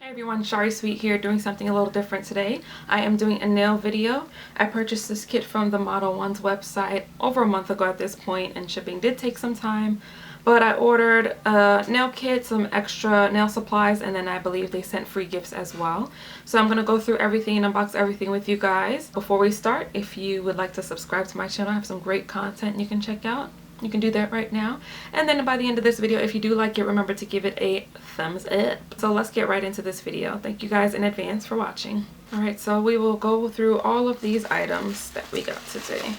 Hey everyone, Shari Sweet here, doing something a little different today. I am doing a nail video. I purchased this kit from the Modelones website over a month ago at this point, and shipping did take some time. But I ordered a nail kit, some extra nail supplies, and then I believe they sent free gifts as well. So I'm going to go through everything and unbox everything with you guys. Before we start, if you would like to subscribe to my channel, I have some great content you can check out. You can do that right now. And then by the end of this video, if you do like it, remember to give it a thumbs up. So let's get right into this video. Thank you guys in advance for watching. Alright, so we will go through all of these items that we got today.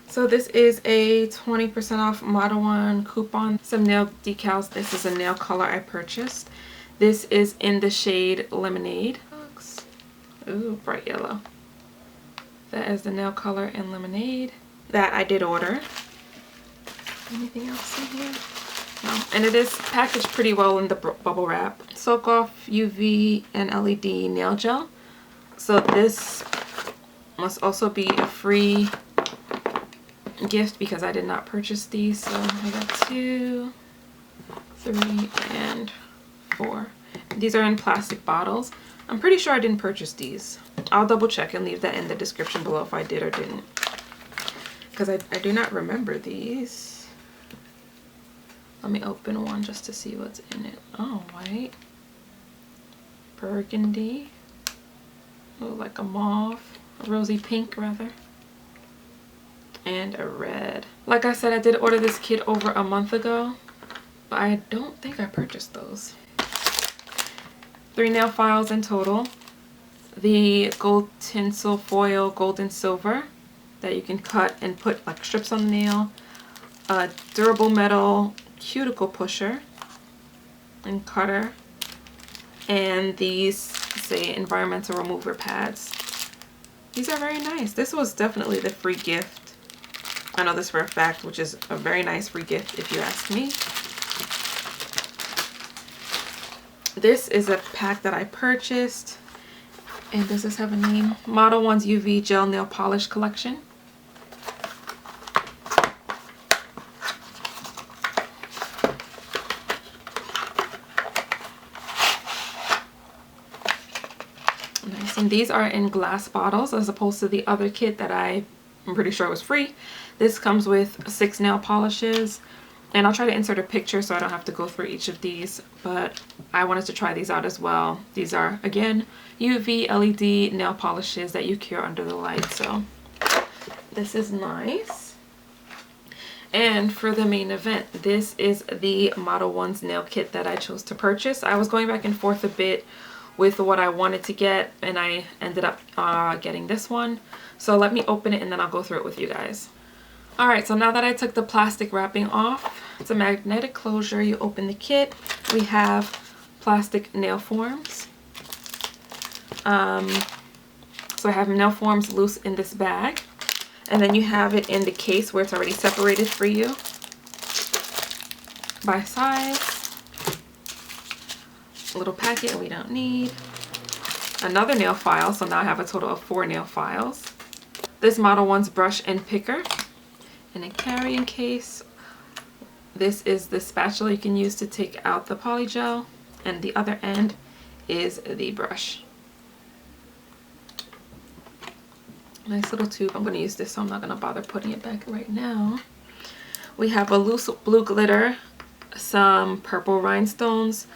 So this is a 20% off Modelones coupon. Some nail decals. This is a nail color I purchased. This is in the shade Lemonade. Ooh, bright yellow. That is the nail color in Lemonade that I did order. Anything else in here? No. And it is packaged pretty well in the bubble wrap. Soak Off UV and LED nail gel. So this must also be a free gift because I did not purchase these. So I got 2, 3, and 4. These are in plastic bottles. I'm pretty sure I didn't purchase these. I'll double check and leave that in the description below if I did or didn't. Because I do not remember these. Let me open one just to see what's in it. Oh, white. Burgundy. Oh, like a mauve. A rosy pink, rather. And a red. Like I said, I did order this kit over a month ago. But I don't think I purchased those. 3 nail files in total. The gold tinsel foil gold and silver that you can cut and put like strips on the nail. A durable metal cuticle pusher and cutter. And these say environmental remover pads. These are very nice. This was definitely the free gift. I know this for a fact, which is a very nice free gift if you ask me. This is a pack that I purchased. And does this have a name? Modelones UV Gel Nail Polish Collection. Nice. And these are in glass bottles as opposed to the other kit that I'm pretty sure was free. This comes with 6 nail polishes. And I'll try to insert a picture so I don't have to go through each of these, but I wanted to try these out as well. These are, again, UV LED nail polishes that you cure under the light, so this is nice. And for the main event, this is the Modelones nail kit that I chose to purchase. I was going back and forth a bit with what I wanted to get, and I ended up getting this one. So let me open it and then I'll go through it with you guys. Alright, so now that I took the plastic wrapping off, it's a magnetic closure. You open the kit. We have plastic nail forms. So I have nail forms loose in this bag. And then you have it in the case where it's already separated for you by size. A little packet we don't need. Another nail file, so now I have a total of 4 nail files. This Modelones brush and picker. In a carrying case. This is the spatula you can use to take out the polygel, and the other end is the brush. Nice little tube. I'm going to use this, so I'm not going to bother putting it back right now. We have a loose blue glitter, some purple rhinestones,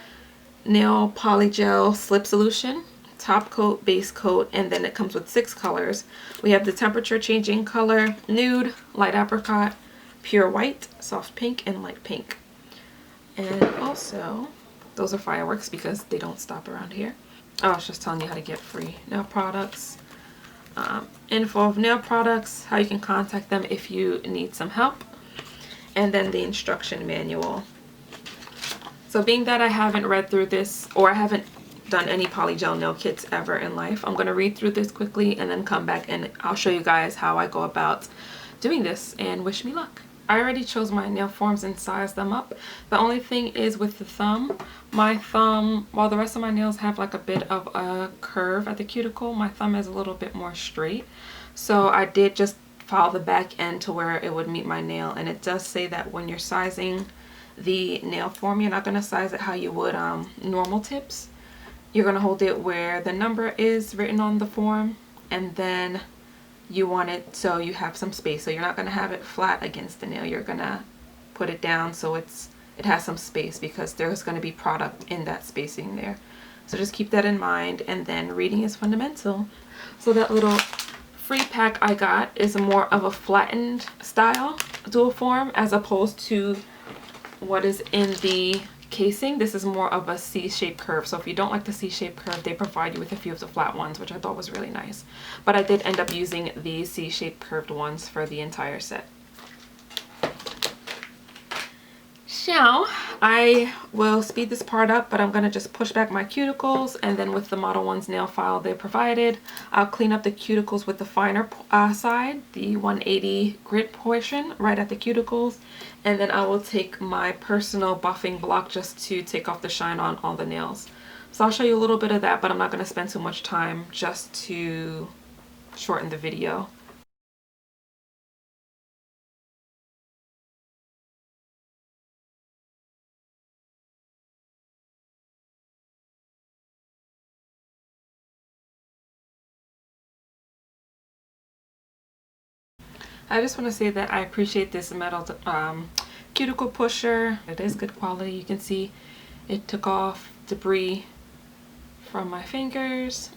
nail polygel slip solution, top coat, base coat, and then it comes with 6 colors. We have the temperature changing color, nude, light apricot, pure white, soft pink, and light pink. And also, those are fireworks because they don't stop around here. Oh, I was just telling you how to get free nail products. Info of nail products, how you can contact them if you need some help, and then the instruction manual. So being that I haven't read through this, or I haven't done any polygel nail kits ever in life, I'm going to read through this quickly and then come back and I'll show you guys how I go about doing this, and wish me luck. I already chose my nail forms and sized them up. The only thing is with the thumb, my thumb, while the rest of my nails have like a bit of a curve at the cuticle, my thumb is a little bit more straight. So I did just follow the back end to where it would meet my nail, and it does say that when you're sizing the nail form. You're not going to size it how you would normal tips. You're going to hold it where the number is written on the form, and then you want it so you have some space. So you're not going to have it flat against the nail. You're going to put it down so it has some space, because there's going to be product in that spacing there. So just keep that in mind. And then reading is fundamental. So that little free pack I got is more of a flattened style dual form, as opposed to what is in the casing. This is more of a C-shaped curve. So if you don't like the C-shaped curve, they provide you with a few of the flat ones, which I thought was really nice. But I did end up using the C-shaped curved ones for the entire set. So I will speed this part up, but I'm going to just push back my cuticles, and then with the Modelones nail file they provided, I'll clean up the cuticles with the finer side, the 180 grit portion right at the cuticles, and then I will take my personal buffing block just to take off the shine on all the nails. So I'll show you a little bit of that, but I'm not going to spend too much time just to shorten the video. I just want to say that I appreciate this metal cuticle pusher. It is good quality. You can see it took off debris from my fingers.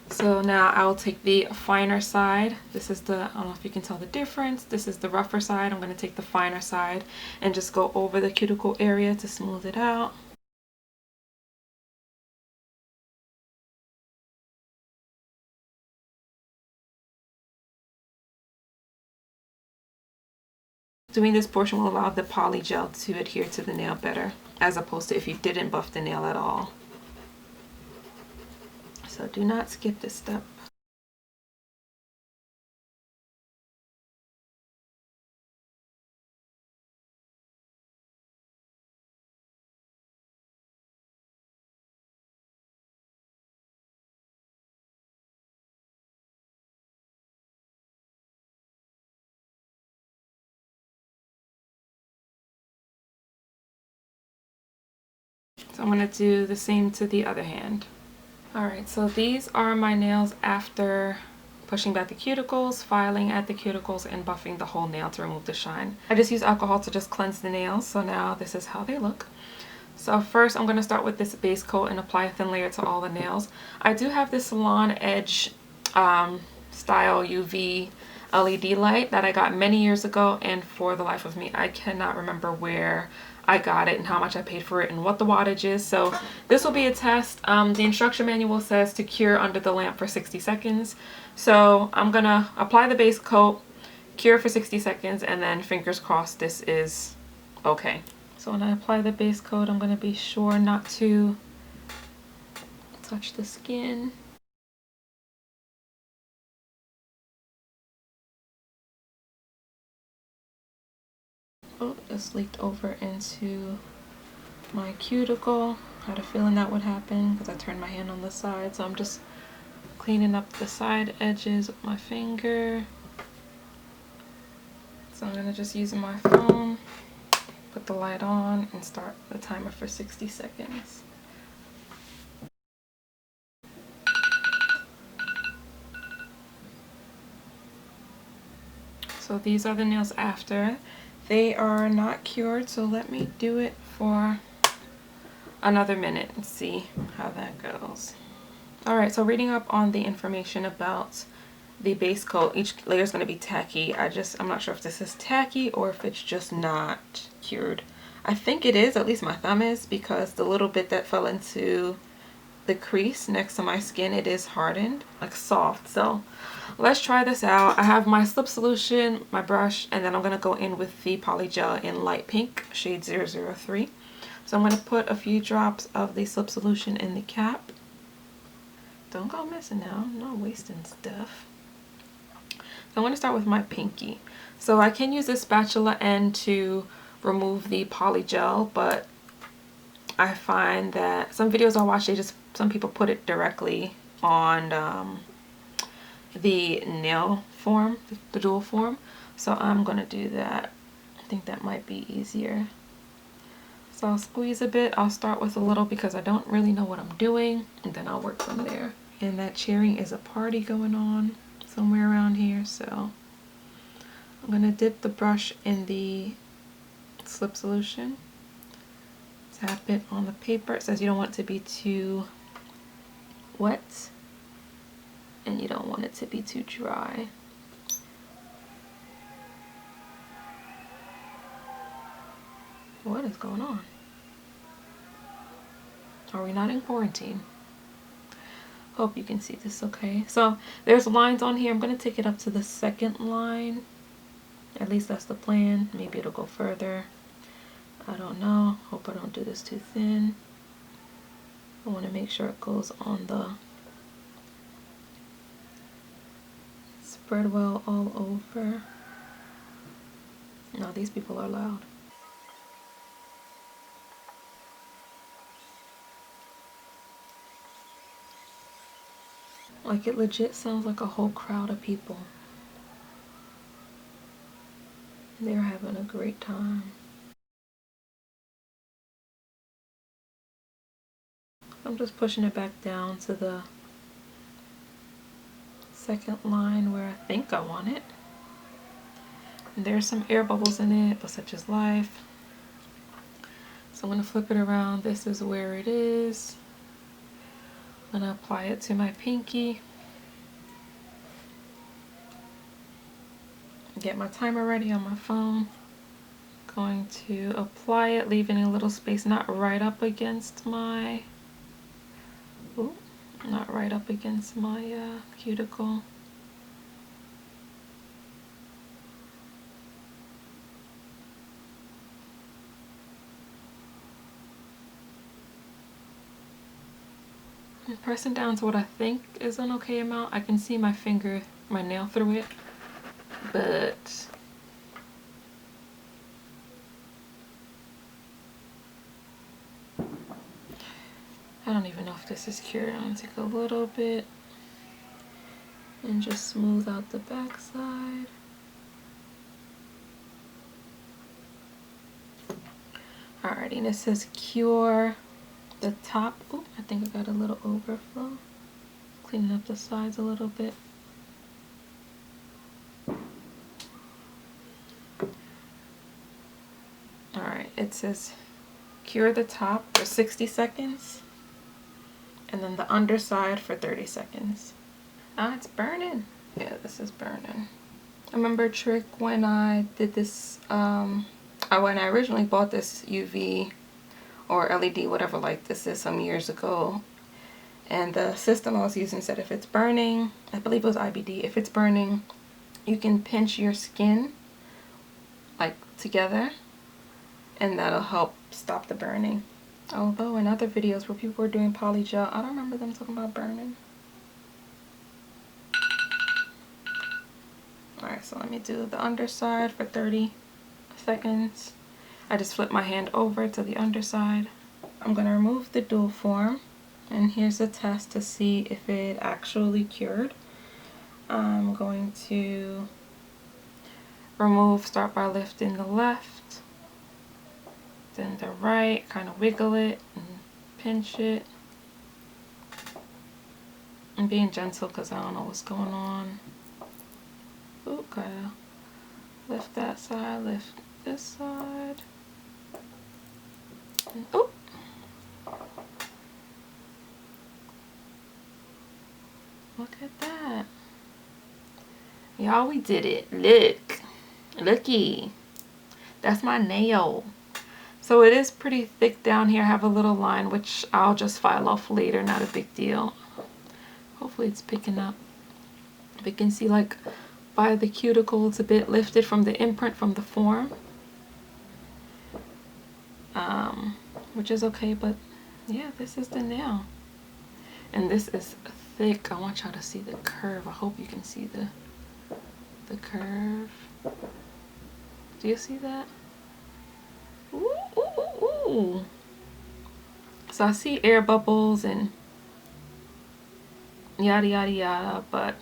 So now I will take the finer side. This is the, I don't know if you can tell the difference. This is the rougher side. I'm going to take the finer side and just go over the cuticle area to smooth it out. Doing this portion will allow the polygel to adhere to the nail better, as opposed to if you didn't buff the nail at all. So do not skip this step. So I'm going to do the same to the other hand. Alright, so these are my nails after pushing back the cuticles, filing at the cuticles, and buffing the whole nail to remove the shine. I just use alcohol to just cleanse the nails, so now this is how they look. So first I'm going to start with this base coat and apply a thin layer to all the nails. I do have this Salon Edge style UV LED light that I got many years ago, and for the life of me I cannot remember where I got it and how much I paid for it and what the wattage is. So this will be a test. The instruction manual says to cure under the lamp for 60 seconds. So I'm gonna apply the base coat, cure for 60 seconds, and then fingers crossed this is okay. So when I apply the base coat, I'm gonna be sure not to touch the skin. Oh, it's leaked over into my cuticle. I had a feeling that would happen because I turned my hand on the side. So I'm just cleaning up the side edges with my finger. So I'm gonna just use my phone, put the light on, and start the timer for 60 seconds. So these are the nails after. They are not cured, so let me do it for another minute and see how that goes. Alright, so reading up on the information about the base coat, each layer is going to be tacky. I'm not sure if this is tacky or if it's just not cured. I think it is, at least my thumb is, because the little bit that fell into the crease next to my skin, it is hardened, like soft. So let's try this out. I have my slip solution, my brush, and then I'm going to go in with the Polygel in light pink, shade 003. So I'm going to put a few drops of the slip solution in the cap. Don't go missing now, I'm not wasting stuff. So I'm going to start with my pinky. So I can use this spatula end to remove the Polygel, but I find that some videos I watch, some people put it directly on the nail form, the dual form. So I'm going to do that. I think that might be easier. So I'll squeeze a bit. I'll start with a little because I don't really know what I'm doing, and then I'll work from there. And that cheering is a party going on somewhere around here, so I'm gonna dip the brush in the slip solution, tap it on the paper. It says you don't want it to be too wet and you don't want it to be too dry. What is going on? Are we not in quarantine? Hope you can see this okay. So there's lines on here. I'm going to take it up to the second line. At least that's the plan. Maybe it'll go further. I don't know. Hope I don't do this too thin. I want to make sure it goes on the spread well all over. No, these people are loud. Like, it legit sounds like a whole crowd of people. They're having a great time. I'm just pushing it back down to the second line where I think I want it. And there's some air bubbles in it, but such is life. So I'm going to flip it around. This is where it is. I'm going to apply it to my pinky. Get my timer ready on my phone. Going to apply it, leaving a little space, not right up against my, cuticle. I'm pressing down to what I think is an okay amount. I can see my finger, my nail through it, but I don't even know if this is cured. I'm gonna take a little bit and just smooth out the back side. Alrighty, and it says cure the top. Oh, I think I got a little overflow. Cleaning up the sides a little bit. Alright, it says cure the top for 60 seconds. And then the underside for 30 seconds. Ah, it's burning. Yeah, this is burning. I remember a trick when I did this, when I originally bought this UV or LED, whatever like this is, some years ago. And the system I was using said if it's burning, I believe it was IBD, if it's burning, you can pinch your skin like together and that'll help stop the burning. Although in other videos where people were doing polygel, I don't remember them talking about burning. Alright, so let me do the underside for 30 seconds. I just flip my hand over to the underside. I'm going to remove the dual form. And here's a test to see if it actually cured. I'm going to start by lifting the left, then the right, kind of wiggle it and pinch it. I'm being gentle because I don't know what's going on. Ooh, gotta lift that side, lift this side. And, oh! Look at that. Y'all, we did it. Look. Looky. That's my nail. So it is pretty thick down here. I have a little line, which I'll just file off later. Not a big deal. Hopefully it's picking up. But you can see, like, by the cuticle, it's a bit lifted from the imprint from the form. Which is okay, but yeah, this is the nail. And this is thick. I want y'all to see the curve. I hope you can see the curve. Do you see that? Ooh, ooh, ooh, ooh. So I see air bubbles and yada yada yada, but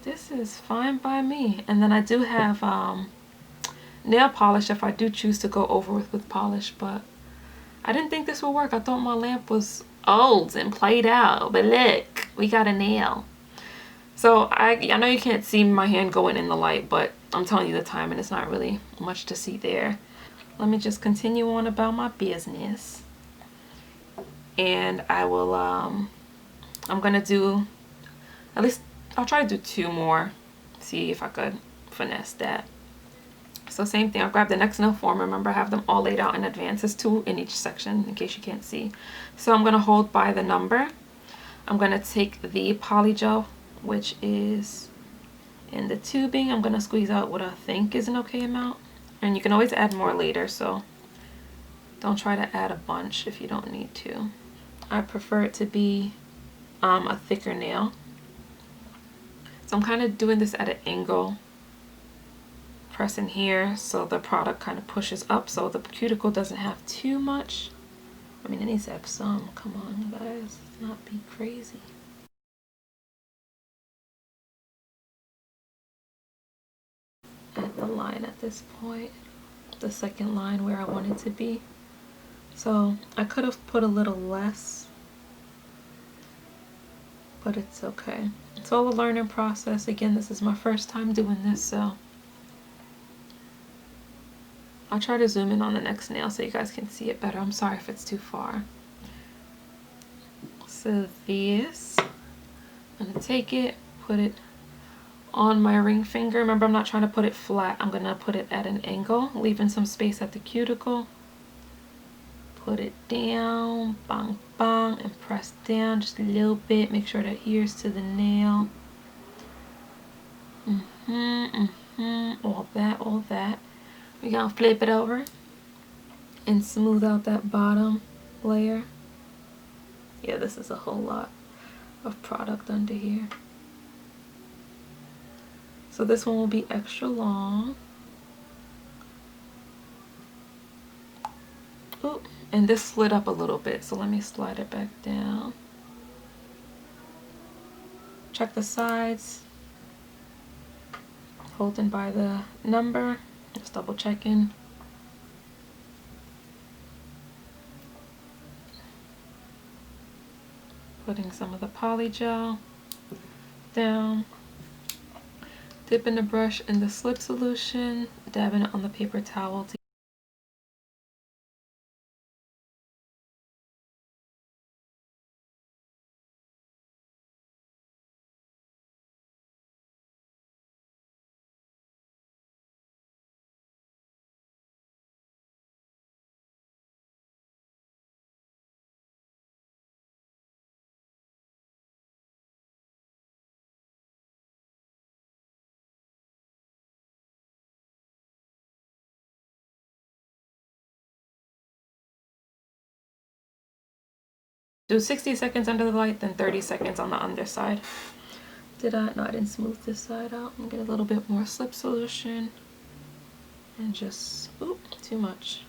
this is fine by me. And then I do have nail polish if I do choose to go over with polish, but I didn't think this would work. I thought my lamp was old and played out, but look, we got a nail. So I know you can't see my hand going in the light, but I'm telling you the time and it's not really much to see there. Let me just continue on about my business. And I will, I'm gonna do, at least I'll try to do 2 more, see if I could finesse that. So same thing, I'll grab the next nail form. Remember, I have them all laid out in advance. There's 2 in each section in case you can't see. So I'm gonna hold by the number. I'm gonna take the Polygel, which is in the tubing. I'm gonna squeeze out what I think is an okay amount. And you can always add more later, so don't try to add a bunch if you don't need to. I prefer it to be a thicker nail. So I'm kind of doing this at an angle, pressing here so the product kind of pushes up so the cuticle doesn't have too much. I mean, it needs to have some. Come on, guys, let's not be crazy. At the line at this point, the second line where I want it to be. So I could have put a little less, but it's okay. It's all a learning process. Again, this is my first time doing this, so I'll try to zoom in on the next nail so you guys can see it better. I'm sorry if it's too far. So this, I'm gonna take it, put it on my ring finger. Remember, I'm not trying to put it flat. I'm gonna put it at an angle, leaving some space at the cuticle. Put it down, bang, bang, and press down just a little bit. Make sure it adheres to the nail. All that. We're gonna flip it over and smooth out that bottom layer. Yeah, this is a whole lot of product under here. So this one will be extra long. Ooh, and this slid up a little bit, so let me slide it back down. Check the sides. Holding by the number. Just double checking. Putting some of the Polygel down. Dipping the brush in the slip solution. Dabbing it on the paper towel to do 60 seconds under the light, then 30 seconds on the underside. No, I didn't smooth this side out. I'm gonna get a little bit more slip solution and just, oop, too much.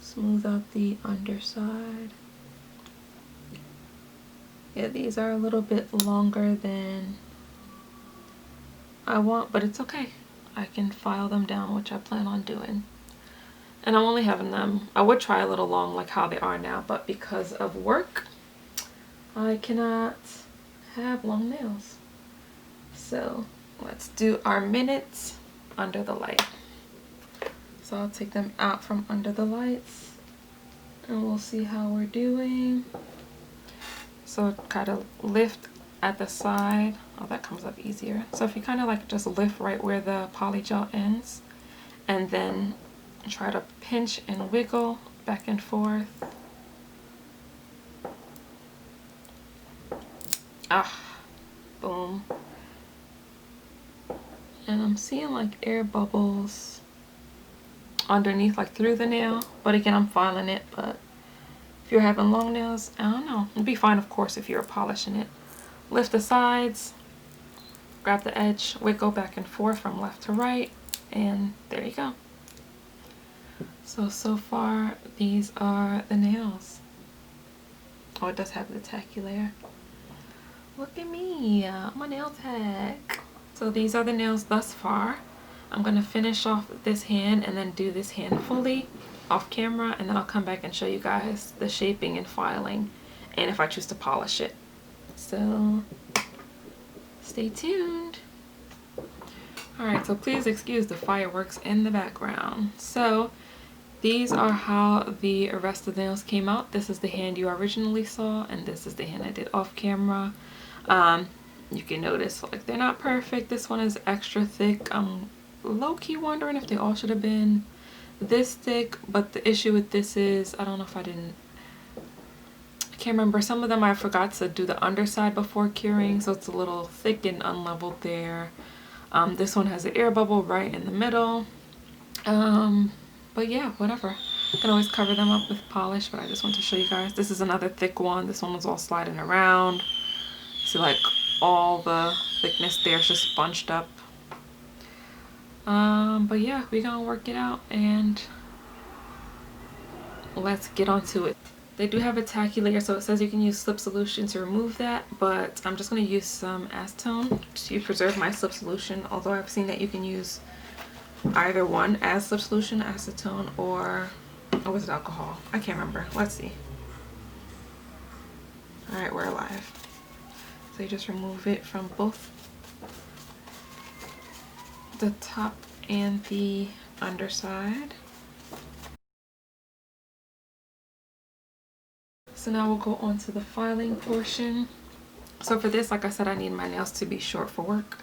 Smooth out the underside. Yeah, these are a little bit longer than I want, but it's okay. I can file them down, which I plan on doing. And I'm only having them, I would try a little long like how they are now, but because of work, I cannot have long nails. So let's do our minutes under the light. So I'll take them out from under the lights and we'll see how we're doing. So kind of lift at the side. Oh, that comes up easier. So if you kind of like just lift right where the Polygel ends and then try to pinch and wiggle back and forth. Boom. And I'm seeing like air bubbles underneath, like through the nail, but again, I'm filing it. But if you're having long nails, I don't know, it'd be fine of course if you're polishing it. Lift the sides, grab the edge, wiggle back and forth from left to right, and there you go. So far these are the nails. Oh, it does have the tacky layer. Look at me, I'm a nail tech. So these are the nails thus far. I'm gonna finish off this hand and then do this hand fully off camera, and then I'll come back and show you guys the shaping and filing and if I choose to polish it. So stay tuned. Alright, so please excuse the fireworks in the background. So these are how the rest of the nails came out. This is the hand you originally saw, and this is the hand I did off camera. You can notice like they're not perfect. This one is extra thick. I'm low-key wondering if they all should have been this thick, but the issue with this is, I don't know if I can't remember. Some of them I forgot to do the underside before curing, so it's a little thick and unleveled there. This one has an air bubble right in the middle. But yeah, whatever. I can always cover them up with polish, but I just want to show you guys. This is another thick one. This one was all sliding around. See, like all the thickness there is just bunched up. But yeah, we're gonna work it out and let's get onto it. They do have a tacky layer, so it says you can use slip solution to remove that, but I'm just going to use some acetone to preserve my slip solution, although I've seen that you can use either one as slip solution, acetone, or was it alcohol? I can't remember. Let's see. Alright, we're alive. So you just remove it from both the top and the underside. So now we'll go on to the filing portion. So for this, like I said, I need my nails to be short for work.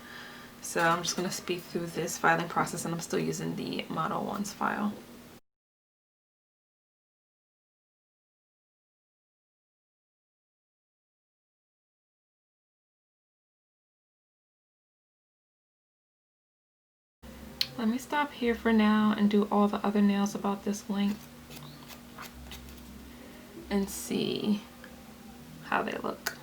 So I'm just going to speed through this filing process, and I'm still using the Modelones file. Let me stop here for now and do all the other nails about this length and see how they look.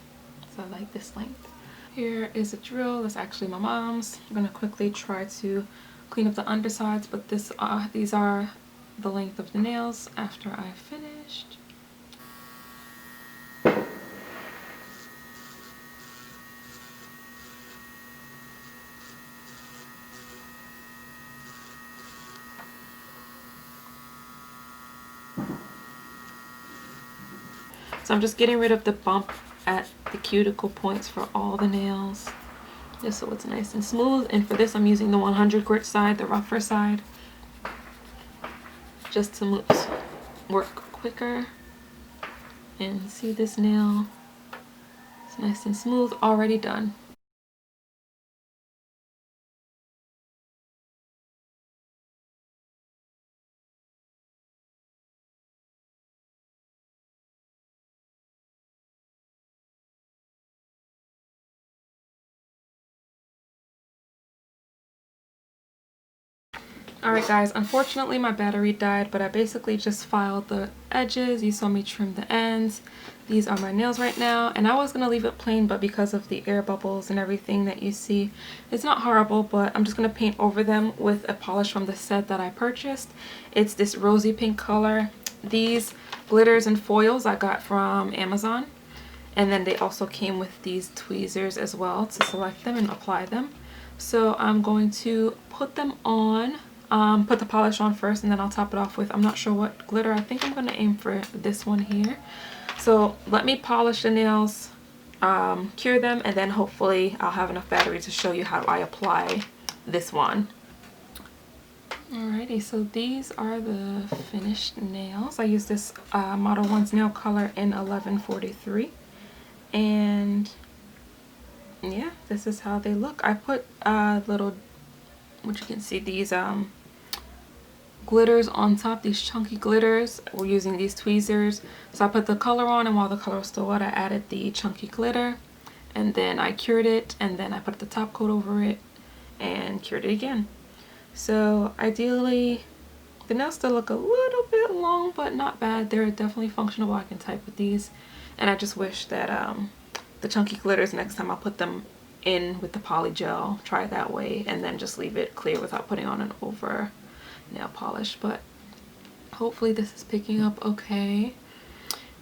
So I like this length. Here is a drill. That's actually my mom's. I'm gonna quickly try to clean up the undersides, but these are the length of the nails after I finished. So I'm just getting rid of the bump at the cuticle points for all the nails, just so it's nice and smooth. And for this, I'm using the 100 grit side, the rougher side, just to work quicker. And see, this nail, it's nice and smooth, already done. Alright guys, unfortunately my battery died, but I basically just filed the edges. You saw me trim the ends. These are my nails right now, and I was going to leave it plain, but because of the air bubbles and everything that you see, it's not horrible, but I'm just going to paint over them with a polish from the set that I purchased. It's this rosy pink color. These glitters and foils I got from Amazon, and then they also came with these tweezers as well to select them and apply them. So I'm going to put them on. Put the polish on first, and then I'll top it off with, I'm not sure what glitter. I think I'm going to aim for this one here. So let me polish the nails, cure them, and then hopefully I'll have enough battery to show you how I apply this one. Alrighty, so these are the finished nails. I use this Modelones nail color in 1143, and yeah, this is how they look. I put little, what you can see, these glitters on top, these chunky glitters. We're using these tweezers. So I put the color on, and while the color was still wet, I added the chunky glitter, and then I cured it, and then I put the top coat over it and cured it again. So ideally, the nails still look a little bit long, but not bad. They're definitely functional. I can type with these, and I just wish that the chunky glitters, next time I'll put them in with the Polygel, try it that way, and then just leave it clear without putting on an over nail polish. But hopefully this is picking up okay.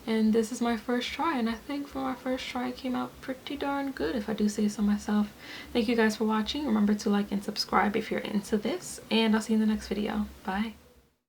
And this is my first try, and I think for my first try it came out pretty darn good, if I do say so myself. Thank you guys for watching. Remember to like and subscribe if you're into this, and I'll see you in the next video. Bye.